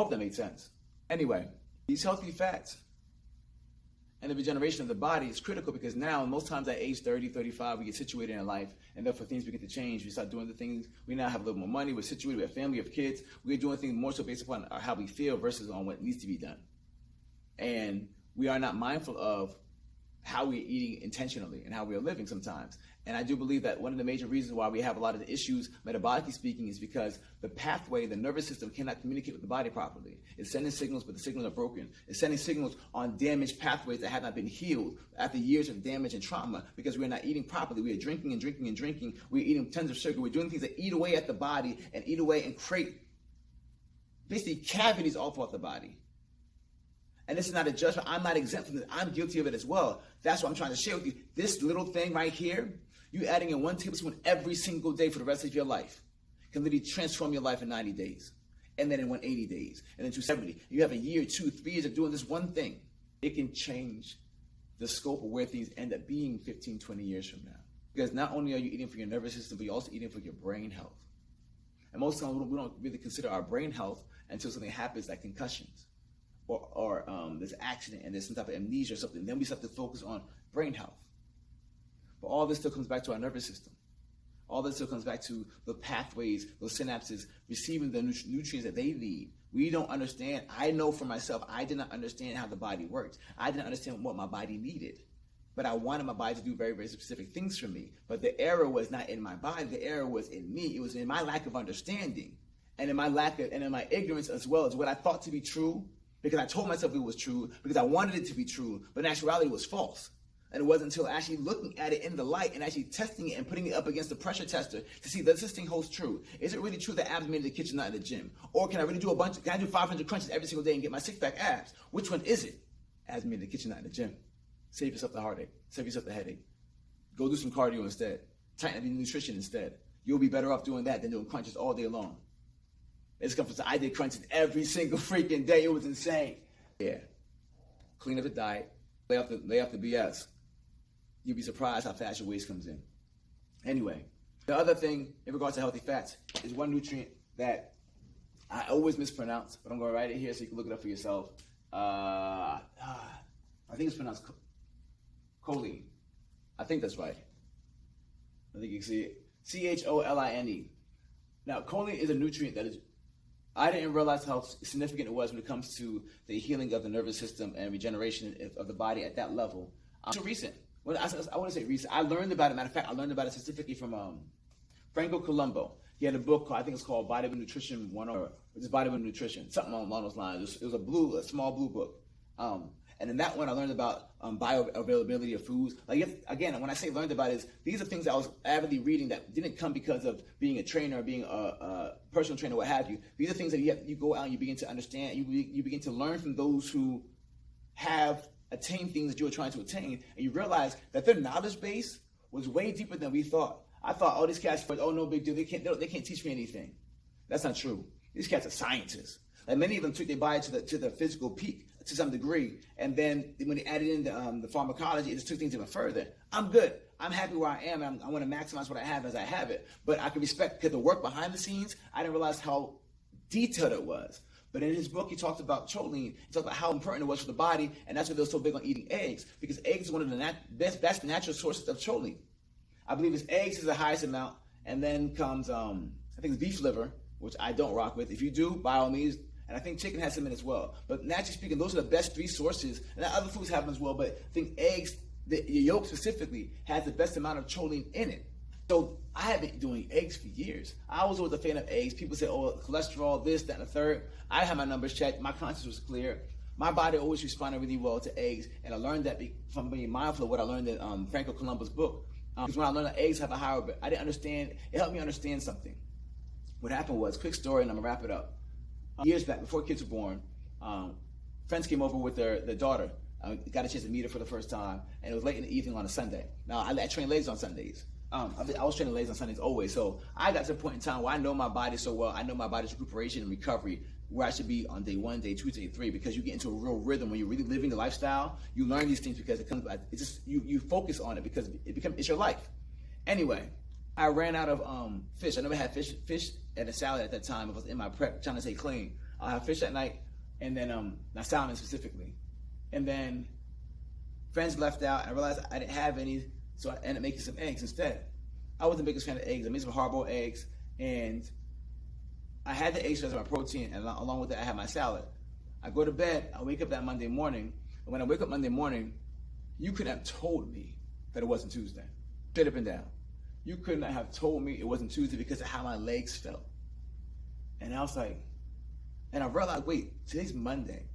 hope that made sense. Anyway, these healthy fats and the regeneration of the body is critical because now, most times at age 30, 35, we get situated in life, and therefore things begin to change. We start doing the things, we now have a little more money, we're situated, we have family, we have kids, we're doing things more so based upon how we feel versus on what needs to be done. And we are not mindful of how we're eating intentionally and how we are living sometimes. And I do believe that one of the major reasons why we have a lot of the issues, metabolically speaking, is because the pathway, the nervous system cannot communicate with the body properly. It's sending signals, but the signals are broken. It's sending signals on damaged pathways that have not been healed after years of damage and trauma because we're not eating properly. We are drinking and drinking and drinking. We're eating tons of sugar. We're doing things that eat away at the body and eat away and create basically cavities all throughout the body. And this is not a judgment. I'm not exempt from this. I'm guilty of it as well. That's what I'm trying to share with you. This little thing right here, you adding in 1 tablespoon every single day for the rest of your life can literally transform your life in 90 days. And then in 180 days. And then 270. You have a year, 2, 3 years of doing this one thing. It can change the scope of where things end up being 15, 20 years from now. Because not only are you eating for your nervous system, but you're also eating for your brain health. And most times we don't really consider our brain health until something happens like concussions. Or there's an accident and there's some type of amnesia or something. Then we start to focus on brain health. But all this still comes back to our nervous system. All this still comes back to the pathways, those synapses, receiving the nutrients that they need. We don't understand. I know for myself, I did not understand how the body works. I didn't understand what my body needed. But I wanted my body to do very, very specific things for me. But the error was not in my body. The error was in me. It was in my lack of understanding. And in my and in my ignorance as well as what I thought to be true. Because I told myself it was true, because I wanted it to be true, but in actuality it was false. And it wasn't until actually looking at it in the light and actually testing it and putting it up against the pressure tester to see, does this thing hold true? Is it really true that abs made in the kitchen, not in the gym? Or can I really do can I do 500 crunches every single day and get my 6-pack abs? Which one is it? Abs made in the kitchen, not in the gym. Save yourself the heartache. Save yourself the headache. Go do some cardio instead. Tighten up your nutrition instead. You'll be better off doing that than doing crunches all day long. It's come from, I did crunches every single freaking day. It was insane. Yeah. Clean up the diet. Lay off the BS. You'll be surprised how fast your waist comes in. Anyway, the other thing in regards to healthy fats is one nutrient that I always mispronounce, but I'm going to write it here so you can look it up for yourself. I think it's pronounced choline. I think that's right. I think you can see it. choline. Now, choline is a nutrient that is, I didn't realize how significant it was when it comes to the healing of the nervous system and regeneration of the body at that level. So recent. Well, I want to say recent. I learned about it. Matter of fact, I learned about it specifically from Franco Colombo. He had a book called, I think it's called Vitamin Nutrition 101, or just Vitamin Nutrition, something along those lines. It was a small blue book. And in that one, I learned about bioavailability of foods. Again, when I say learned about it, these are things that I was avidly reading that didn't come because of being a trainer or being a personal trainer, what have you. These are things that you go out and you begin to understand. You begin to learn from those who have attained things that you were trying to attain, and you realize that their knowledge base was way deeper than we thought. I thought, oh, these cats, oh, no big deal. They can't teach me anything. That's not true. These cats are scientists. Like many of them took their body to the physical peak to some degree, and then when they added in the pharmacology, it just took things even further. I'm good. I'm happy where I am. I want to maximize what I have as I have it. But I can respect, because the work behind the scenes, I didn't realize how detailed it was. But in his book, he talked about choline. He talked about how important it was for the body, and that's why they were so big on eating eggs, because eggs is one of the best natural sources of choline. I believe it's eggs is the highest amount, and then comes, I think it's beef liver, which I don't rock with. If you do, by all means. And I think chicken has some in it as well. But naturally speaking, those are the best 3 sources. And other foods have them as well, but I think eggs, the yolk specifically, has the best amount of choline in it. So I have been doing eggs for years. I was always a fan of eggs. People say, oh, cholesterol, this, that, and the third. I had my numbers checked. My conscience was clear. My body always responded really well to eggs. And I learned that from being mindful of what I learned in Franco Colombo's book. Because when I learned that eggs have a higher, I didn't understand, it helped me understand something. What happened was, quick story, and I'm going to wrap it up. Years back, before kids were born, friends came over with their daughter. I got a chance to meet her for the first time, and it was late in the evening on a Sunday. Now, I train ladies on Sundays. I was training ladies on Sundays always, so I got to a point in time where I know my body so well. I know my body's recuperation and recovery, where I should be on day 1, day 2, day 3, because you get into a real rhythm. When you're really living the lifestyle, you learn these things because it comes. It's just you focus on it because it's your life. Anyway, I ran out of fish. I never had fish at a salad at that time. I was in my prep trying to stay clean. I'll have fish at night, and then not salmon specifically. And then friends left out, and I realized I didn't have any, so I ended up making some eggs instead. I wasn't the biggest fan of eggs. I made some hard-boiled eggs, and I had the eggs as my protein, and along with that, I had my salad. I go to bed, I wake up that Monday morning, and when I wake up Monday morning, you couldn't have told me that it wasn't Tuesday. Straight up and down. You could not have told me it wasn't Tuesday because of how my legs felt. And I was like, and I realized, wait, today's Monday.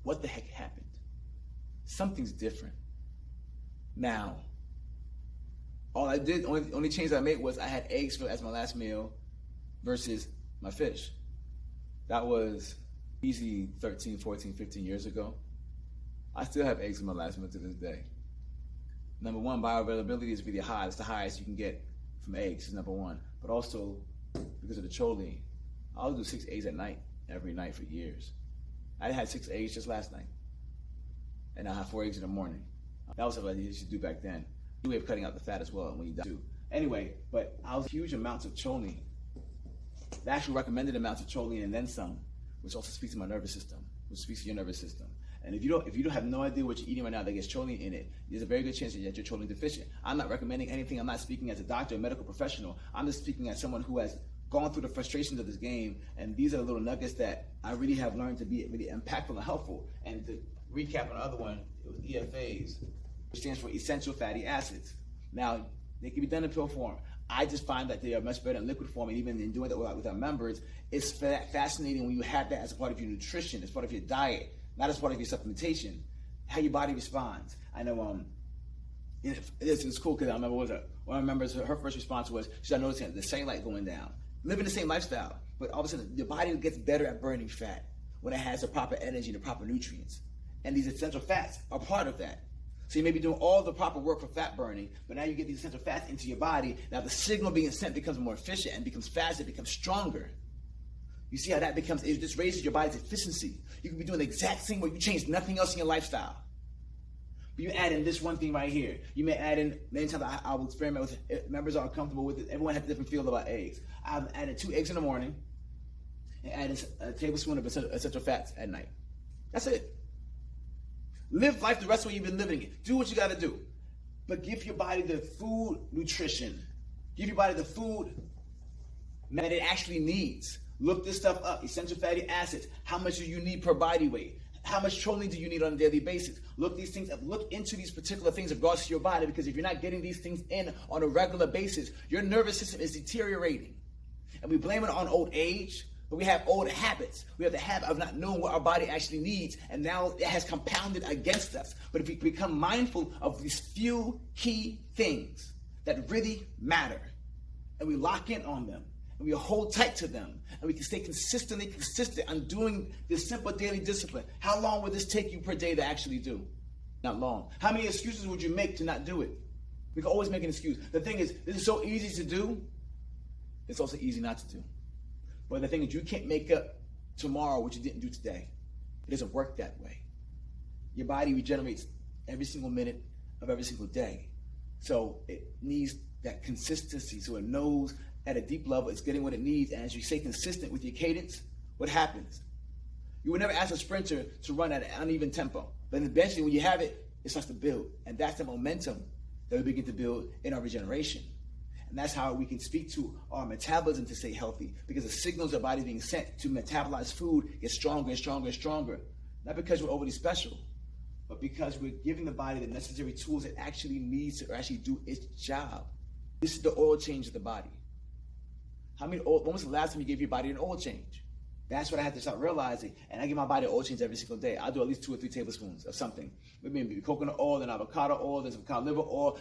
What the heck happened? Something's different. Now, all I did, only change I made was I had eggs as my last meal versus my fish. That was easy 13, 14, 15 years ago. I still have eggs in my last meal to this day. Number one, bioavailability is really high. It's the highest you can get from eggs, is number one. But also, because of the choline, I'll do 6 eggs at night, every night for years. I had 6 eggs just last night. And I have 4 eggs in the morning. That was what I used to do back then. New way of cutting out the fat as well when you die too. Anyway, but I was huge amounts of choline. The actual recommended amounts of choline and then some, which also speaks to my nervous system, which speaks to your nervous system. And if you don't have no idea what you're eating right now that gets choline in it, there's a very good chance that you're choline deficient. I'm not recommending anything. I'm not speaking as a doctor, a medical professional. I'm just speaking as someone who has gone through the frustrations of this game. And these are the little nuggets that I really have learned to be really impactful and helpful. And to recap on the other one, it was EFAs, which stands for essential fatty acids. Now, they can be done in pill form. I just find that they are much better in liquid form, and even in doing that with our members, it's fascinating when you have that as a part of your nutrition, as part of your diet, not as part of your supplementation, how your body responds. I know it's cool because I remember one of my members, her first response was she started noticing the cellulite going down, living the same lifestyle, but all of a sudden your body gets better at burning fat when it has the proper energy and the proper nutrients. And these essential fats are part of that. So you may be doing all the proper work for fat burning, but now you get these essential fats into your body. Now the signal being sent becomes more efficient and becomes faster, becomes stronger. You see how that becomes, it just raises your body's efficiency. You can be doing the exact same way, you change nothing else in your lifestyle. But you add in this one thing right here. You may add in, many times I will experiment with it, members are comfortable with it. Everyone has a different feel about eggs. I've added 2 eggs in the morning and added a tablespoon of essential fats at night. That's it. Live life the rest of the way you've been living it. Do what you got to do. But give your body the food nutrition. Give your body the food that it actually needs. Look this stuff up. Essential fatty acids. How much do you need per body weight? How much choline do you need on a daily basis? Look these things up. Look into these particular things in regards to your body, because if you're not getting these things in on a regular basis, your nervous system is deteriorating. And we blame it on old age. But we have old habits. We have the habit of not knowing what our body actually needs, and now it has compounded against us. But if we become mindful of these few key things that really matter, and we lock in on them, and we hold tight to them, and we can stay consistent on doing this simple daily discipline. How long would this take you per day to actually do? Not long. How many excuses would you make to not do it? We can always make an excuse. The thing is, this is so easy to do, it's also easy not to do. But the thing is, you can't make up tomorrow what you didn't do today. It doesn't work that way. Your body regenerates every single minute of every single day. So it needs that consistency, so it knows at a deep level it's getting what it needs. And as you stay consistent with your cadence, what happens? You would never ask a sprinter to run at an uneven tempo. But eventually when you have it, it starts to build. And that's the momentum that we begin to build in our regeneration. And that's how we can speak to our metabolism to stay healthy, because the signals our body is being sent to metabolize food get stronger and stronger and stronger. Not because we're overly special, but because we're giving the body the necessary tools it actually needs to actually do its job. This is the oil change of the body. When was the last time you gave your body an oil change? That's what I had to start realizing. And I give my body an oil change every single day. I do at least 2 or 3 tablespoons of something. Maybe coconut oil, then avocado oil, then some cod liver oil.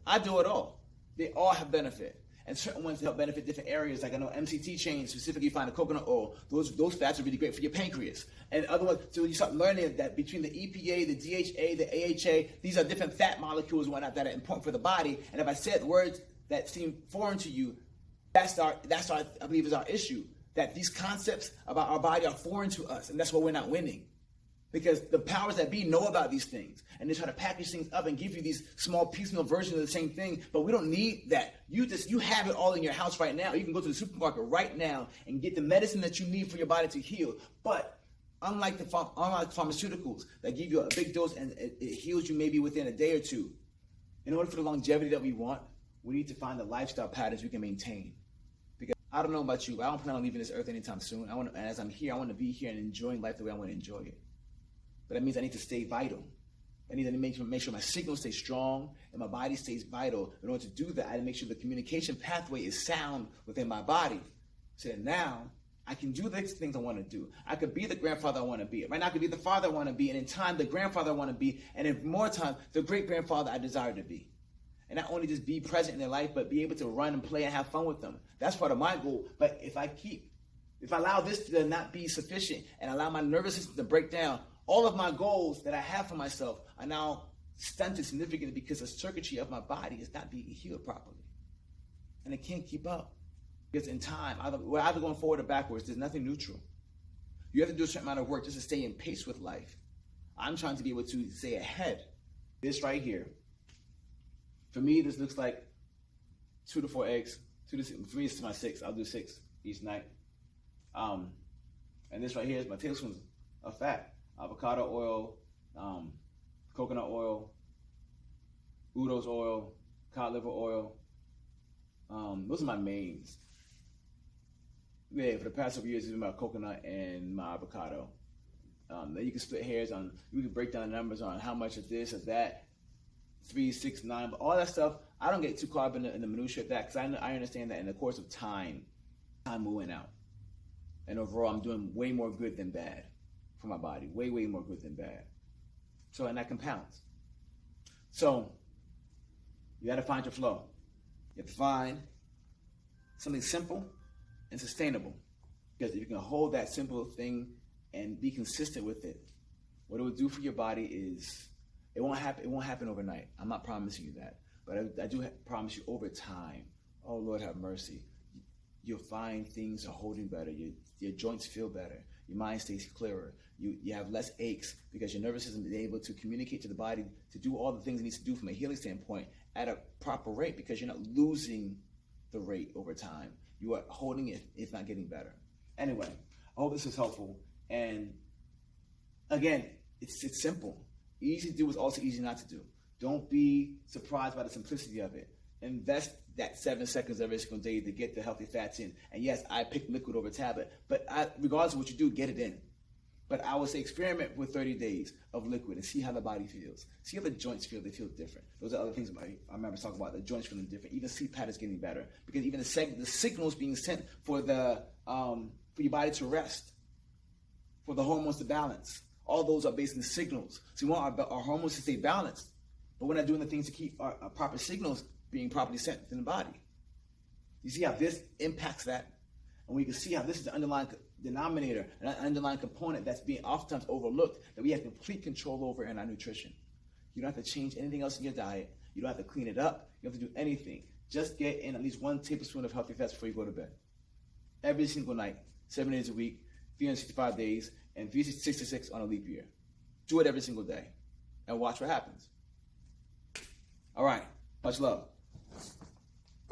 I do it all. They all have benefit. And certain ones help benefit different areas. Like I know MCT chains specifically find the coconut oil. Those fats are really great for your pancreas. And other ones, so you start learning that between the EPA, the DHA, the AHA, these are different fat molecules and whatnot that are important for the body. And if I said words that seem foreign to you, that's our I believe is our issue. That these concepts about our body are foreign to us, and that's why we're not winning. Because the powers that be know about these things, and they try to package things up and give you these small piecemeal versions of the same thing. But we don't need that. You have it all in your house right now. You can go to the supermarket right now and get the medicine that you need for your body to heal. But unlike pharmaceuticals that give you a big dose and it heals you maybe within a day or two, in order for the longevity that we want, we need to find the lifestyle patterns we can maintain. Because I don't know about you, but I don't plan on leaving this earth anytime soon. And as I'm here, I want to be here and enjoying life the way I want to enjoy it. But that means I need to stay vital. I need to make sure my signals stay strong and my body stays vital. In order to do that, I need to make sure the communication pathway is sound within my body. So that now I can do the things I want to do. I could be the grandfather I want to be. Right now I could be the father I want to be. And in time, the grandfather I want to be. And in more time, the great-grandfather I desire to be. And not only just be present in their life, but be able to run and play and have fun with them. That's part of my goal. But if I allow this to not be sufficient and allow my nervous system to break down, all of my goals that I have for myself are now stunted significantly because the circuitry of my body is not being healed properly. And it can't keep up. Because in time, we're either going forward or backwards. There's nothing neutral. You have to do a certain amount of work just to stay in pace with life. I'm trying to be able to stay ahead. This right here. For me, this looks like 2 to 4 eggs. For me, it's my 6. I'll do 6 each night. And this right here is my tablespoons of fat. Avocado oil, coconut oil, udo's oil, cod liver oil. Those are my mains. Yeah, for the past several years, it's been my coconut and my avocado. Then you can split hairs on, you can break down the numbers on how much of this, of that, 3, 6, 9, but all that stuff, I don't get too caught up in the minutiae of that because I understand that in the course of time will win out. And overall, I'm doing way more good than bad for my body. Way, way more good than bad. So, and that compounds. So, you got to find your flow. You have to find something simple and sustainable. Because if you can hold that simple thing and be consistent with it, what it will do for your body is, it won't happen overnight. I'm not promising you that. But I do promise you over time. Oh, Lord, have mercy. You'll find things are holding better. Your joints feel better. Your mind stays clearer. You have less aches because your nervous system is able to communicate to the body to do all the things it needs to do from a healing standpoint at a proper rate because you're not losing the rate over time. You are holding it, if not getting better. Anyway, I hope this is helpful. And again, it's simple. Easy to do is also easy not to do. Don't be surprised by the simplicity of it. Invest that 7 seconds every single day to get the healthy fats in. And yes, I pick liquid over tablet, but regardless of what you do, get it in. But I would say experiment with 30 days of liquid and see how the body feels. See how the joints feel. They feel different. Those are other things I remember talking about. The joints feeling different. Even sleep patterns getting better because even the signals being sent for for your body to rest, for the hormones to balance. All those are based on signals. So we want our hormones to stay balanced, but we're not doing the things to keep our proper signals being properly sent within the body. You see how this impacts that? And we can see how this is the underlying denominator, an underlying component that's being oftentimes overlooked that we have complete control over in our nutrition. You don't have to change anything else in your diet. You don't have to clean it up. You don't have to do anything. Just get in at least 1 tablespoon of healthy fats before you go to bed. Every single night, 7 days a week, 365 days, and 366 on a leap year. Do it every single day and watch what happens. All right. Much love.